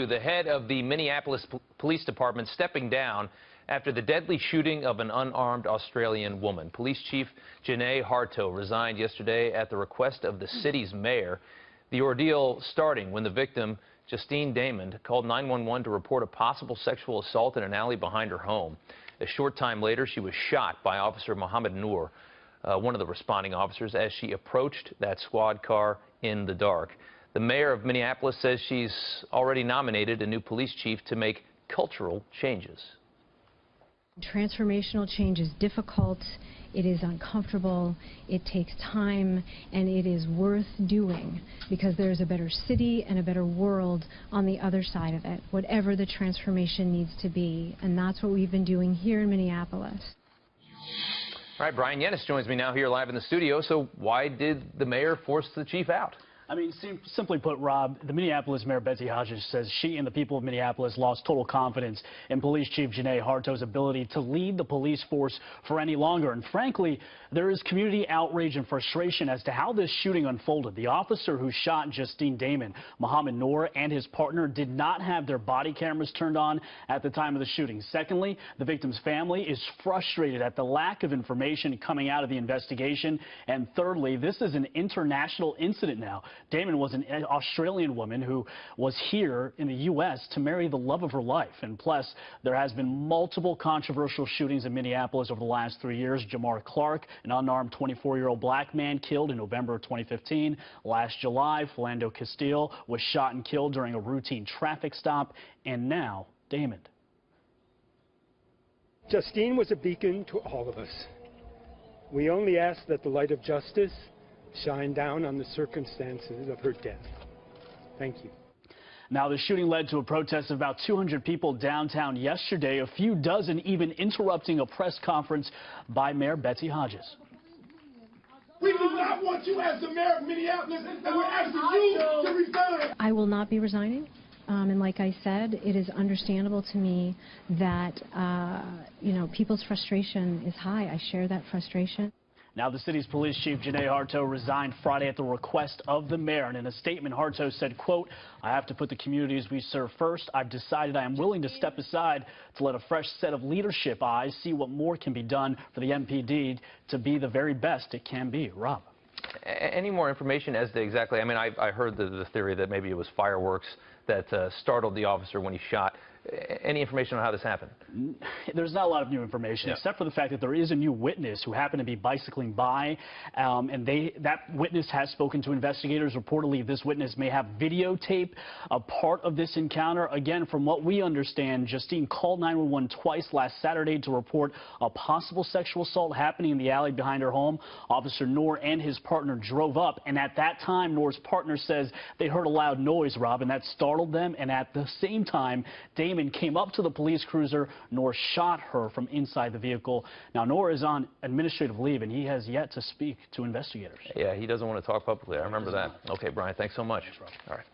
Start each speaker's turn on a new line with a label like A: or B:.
A: The head of the Minneapolis Police Department stepping down after the deadly shooting of an unarmed Australian woman. Police Chief Janae Harto resigned yesterday at the request of the city's mayor. The ordeal starting when the victim, Justine Damon, called 911 to report a possible sexual assault in an alley behind her home. A short time later, she was shot by Officer Mohammed Noor, one of the responding officers, as she approached that squad car in the dark. The mayor of Minneapolis says she's already nominated a new police chief to make cultural changes.
B: Transformational change is difficult, it is uncomfortable, it takes time, and it is worth doing because there's a better city and a better world on the other side of it, whatever the transformation needs to be. And that's what we've been doing here in Minneapolis.
A: All right, Bryan Llenas joins me now here live in the studio. So why did the mayor force the chief out?
C: I mean, simply put, Rob, the Minneapolis Mayor Betsy Hodges says she and the people of Minneapolis lost total confidence in Police Chief Janae Harto's ability to lead the police force for any longer. And frankly, there is community outrage and frustration as to how this shooting unfolded. The officer who shot Justine Damon, Mohammed Noor, and his partner did not have their body cameras turned on at the time of the shooting. Secondly, the victim's family is frustrated at the lack of information coming out of the investigation. And thirdly, this is an international incident now. Damon was an Australian woman who was here in the U.S. to marry the love of her life. And plus, there has been multiple controversial shootings in Minneapolis over the last 3 years. Jamar Clark, an unarmed 24-year-old black man, killed in November of 2015. Last July, Philando Castile was shot and killed during a routine traffic stop. And now, Damon.
D: Justine was a beacon to all of us. We only ask that the light of justice shine down on the circumstances of her death. Thank you.
C: Now, the shooting led to a protest of about 200 people downtown yesterday, a few dozen even interrupting a press conference by Mayor Betsy Hodges.
E: We do not want you as the mayor of Minneapolis, and we're asking you to resign.
B: I will not be resigning. And like I said, it is understandable to me that, people's frustration is high. I share that frustration.
C: Now, the city's police chief, Janae Harto, resigned Friday at the request of the mayor. And in a statement, Harto said, quote, "I have to put the communities we serve first. I've decided I am willing to step aside to let a fresh set of leadership eyes see what more can be done for the MPD to be the very best it can be." Rob.
A: Any more information as to exactly, I mean, I heard the theory that maybe it was fireworks that startled the officer when he shot. Any information on how this happened?
C: There's not a lot of new information, except for the fact that there is a new witness who happened to be bicycling by, and that witness has spoken to investigators. Reportedly, this witness may have videotape a part of this encounter. Again, from what we understand, Justine called 911 twice last Saturday to report a possible sexual assault happening in the alley behind her home. Officer Noor and his partner drove up, and at that time, Noor's partner says they heard a loud noise, Rob, and that startled them. And at the same time, Damon came up to the police cruiser. Noor shot her from inside the vehicle. Now, Noor is on administrative leave, and he has yet to speak to investigators.
A: Yeah, he doesn't want to talk publicly. I remember that. Okay, Bryan, thanks so much.
C: Thanks, Rob.
A: All right.